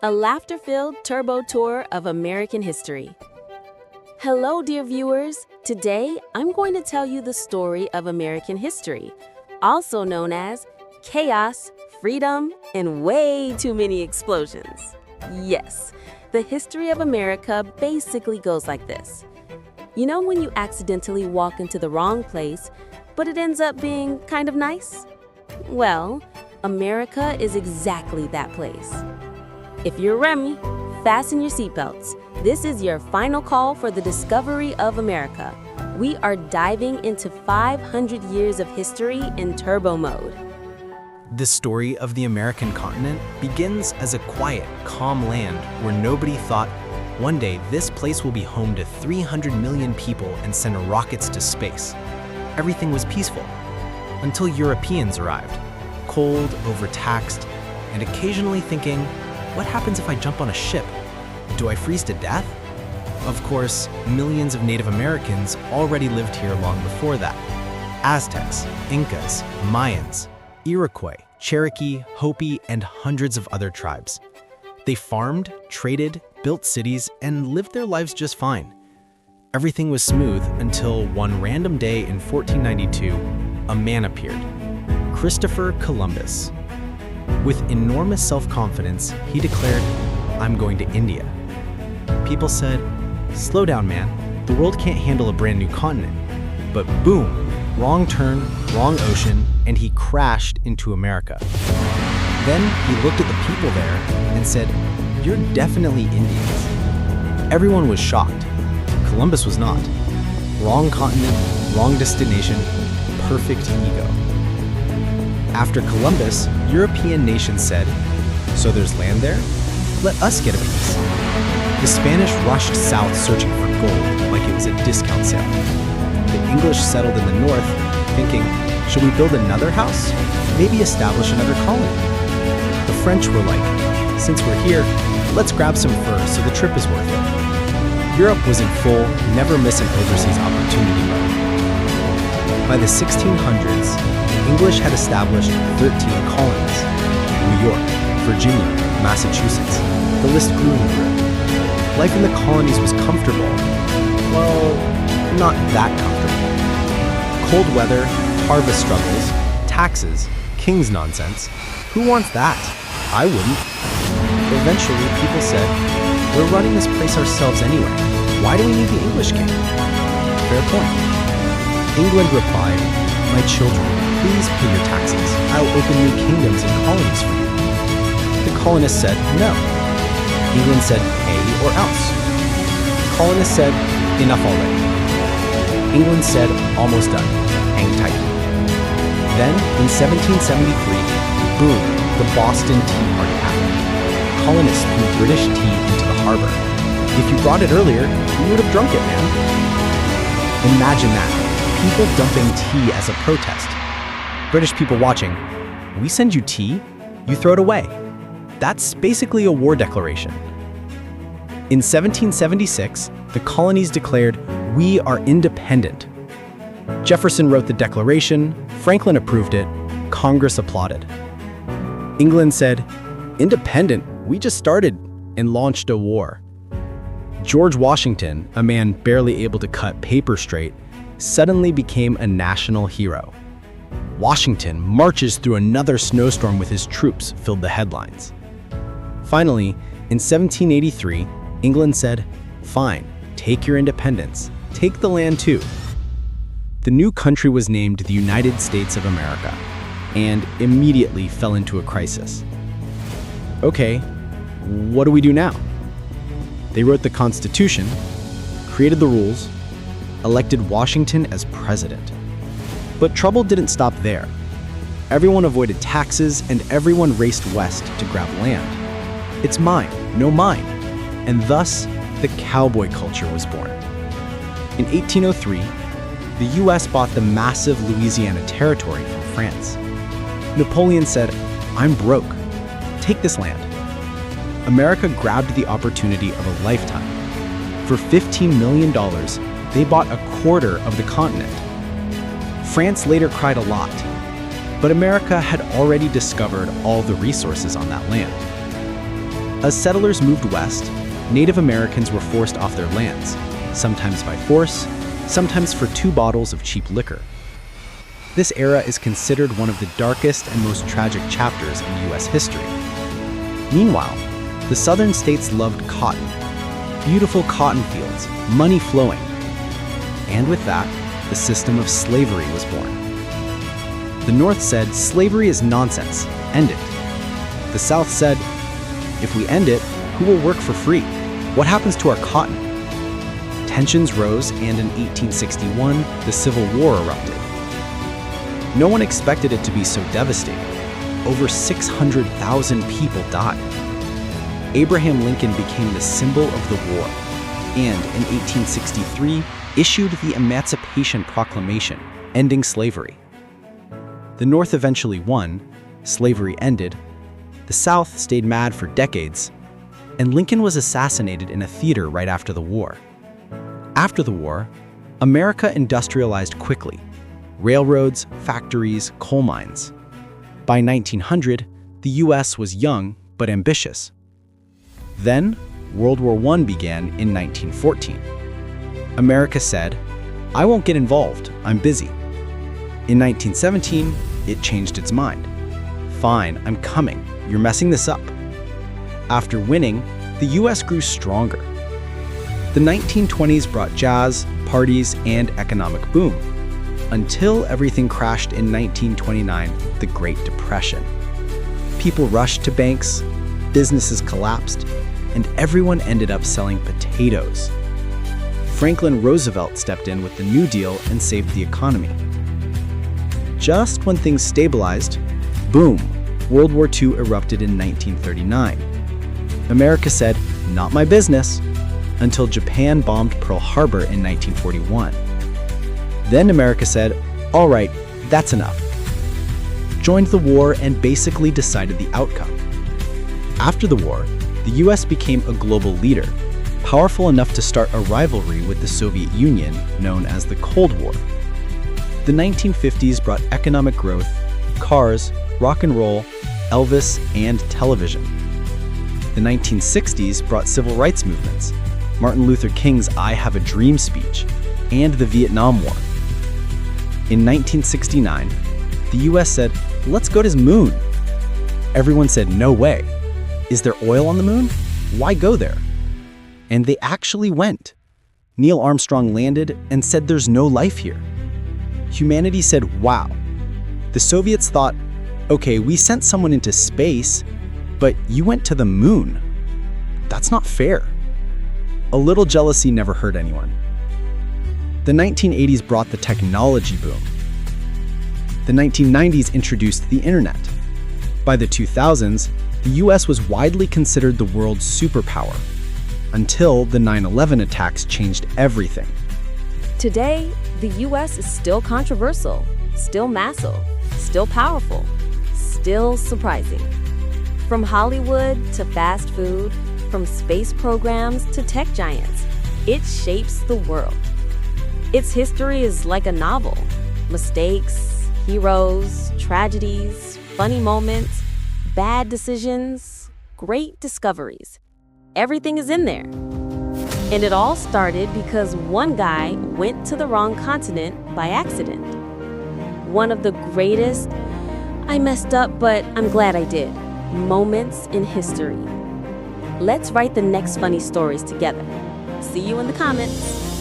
a laughter-filled turbo tour of American history. Hello, dear viewers. Today, I'm going to tell you the story of American history, also known as chaos, freedom, and way too many explosions. Yes, the history of America basically goes like this. You know when you accidentally walk into the wrong place, but it ends up being kind of nice? Well, America is exactly that place. If you're ready, fasten your seatbelts. This is your final call for the discovery of America. We are diving into 500 years of history in turbo mode. The story of the American continent begins as a quiet, calm land where nobody thought one day this place will be home to 300 million people and send rockets to space. Everything was peaceful until Europeans arrived, cold, overtaxed, and occasionally thinking, what happens if I jump on a ship? Do I freeze to death? Of course, millions of Native Americans already lived here long before that. Aztecs, Incas, Mayans, Iroquois, Cherokee, Hopi, and hundreds of other tribes. They farmed, traded, built cities, and lived their lives just fine. Everything was smooth until one random day in 1492, a man appeared, Christopher Columbus. With enormous self-confidence, he declared, "I'm going to India." People said, "Slow down, man. The world can't handle a brand new continent." But boom, wrong turn, wrong ocean, and he crashed into America. Then he looked at the people there and said, "You're definitely Indians." Everyone was shocked. Columbus was not. Wrong continent, wrong destination, perfect ego. After Columbus, European nations said, "So there's land there? Let us get a piece." The Spanish rushed south searching for gold like it was a discount sale. The English settled in the north, thinking, should we build another house? Maybe establish another colony. The French were like, since we're here, let's grab some fur so the trip is worth it. Europe was in full, never miss an overseas opportunity mode. By the 1600s, the English had established 13 colonies. New York, Virginia, Massachusetts. The list grew and grew. Life in the colonies was comfortable. Well, not that comfortable. Cold weather, harvest struggles, taxes, king's nonsense. Who wants that? I wouldn't. Eventually, people said, we're running this place ourselves anyway. Why do we need the English king? Fair point. England replied, my children, please pay your taxes. I'll open new kingdoms and colonies for you. The colonists said, no. England said, pay or else. The colonists said, enough already. England said, almost done. Hang tight. Then, in 1773, boom, the Boston Tea Party happened. Colonists threw British tea into the harbor. If you brought it earlier, you would have drunk it, man. Imagine that. People dumping tea as a protest. British people watching, we send you tea, you throw it away. That's basically a war declaration. In 1776, the colonies declared, we are independent. Jefferson wrote the Declaration, Franklin approved it, Congress applauded. England said, independent, we just started, and launched a war. George Washington, a man barely able to cut paper straight, suddenly became a national hero. Washington marches through another snowstorm with his troops filled the headlines. Finally, in 1783, England said, fine, take your independence, take the land too. The new country was named the United States of America and immediately fell into a crisis. Okay, what do we do now? They wrote the Constitution, created the rules, elected Washington as president. But trouble didn't stop there. Everyone avoided taxes and everyone raced west to grab land. It's mine, no mine. And thus, the cowboy culture was born. In 1803, the US bought the massive Louisiana territory from France. Napoleon said, I'm broke. Take this land. America grabbed the opportunity of a lifetime. For $15 million, they bought a quarter of the continent. France later cried a lot, but America had already discovered all the resources on that land. As settlers moved west, Native Americans were forced off their lands, sometimes by force, sometimes for 2 bottles of cheap liquor. This era is considered one of the darkest and most tragic chapters in U.S. history. Meanwhile, the southern states loved cotton, beautiful cotton fields, money flowing. And with that, the system of slavery was born. The North said, slavery is nonsense, end it. The South said, if we end it, who will work for free? What happens to our cotton? Tensions rose, and in 1861, the Civil War erupted. No one expected it to be so devastating. Over 600,000 people died. Abraham Lincoln became the symbol of the war, and in 1863 issued the Emancipation Proclamation, ending slavery. The North eventually won, slavery ended, the South stayed mad for decades, and Lincoln was assassinated in a theater right after the war. After the war, America industrialized quickly. Railroads, factories, coal mines. By 1900, the US was young but ambitious. Then, World War I began in 1914. America said, I won't get involved, I'm busy. In 1917, it changed its mind. Fine, I'm coming, you're messing this up. After winning, the US grew stronger. The 1920s brought jazz, parties, and economic boom, until everything crashed in 1929, the Great Depression. People rushed to banks, businesses collapsed, and everyone ended up selling potatoes. Franklin Roosevelt stepped in with the New Deal and saved the economy. Just when things stabilized, boom, World War II erupted in 1939. America said, not my business, until Japan bombed Pearl Harbor in 1941. Then America said, all right, that's enough. Joined the war and basically decided the outcome. After the war, the US became a global leader, powerful enough to start a rivalry with the Soviet Union known as the Cold War. The 1950s brought economic growth, cars, rock and roll, Elvis, and television. The 1960s brought civil rights movements, Martin Luther King's I Have a Dream speech, and the Vietnam War. In 1969, the US said, let's go to the moon. Everyone said, no way. Is there oil on the moon? Why go there? And they actually went. Neil Armstrong landed and said there's no life here. Humanity said, wow. The Soviets thought, okay, we sent someone into space, but you went to the moon. That's not fair. A little jealousy never hurt anyone. The 1980s brought the technology boom. The 1990s introduced the internet. By the 2000s, the US was widely considered the world's superpower, until the 9/11 attacks changed everything. Today, the US is still controversial, still massive, still powerful, still surprising. From Hollywood to fast food, from space programs to tech giants, it shapes the world. Its history is like a novel. Mistakes, heroes, tragedies, funny moments, bad decisions, great discoveries. Everything is in there. And it all started because one guy went to the wrong continent by accident. One of the greatest, I messed up, but I'm glad I did, moments in history. Let's write the next funny stories together. See you in the comments.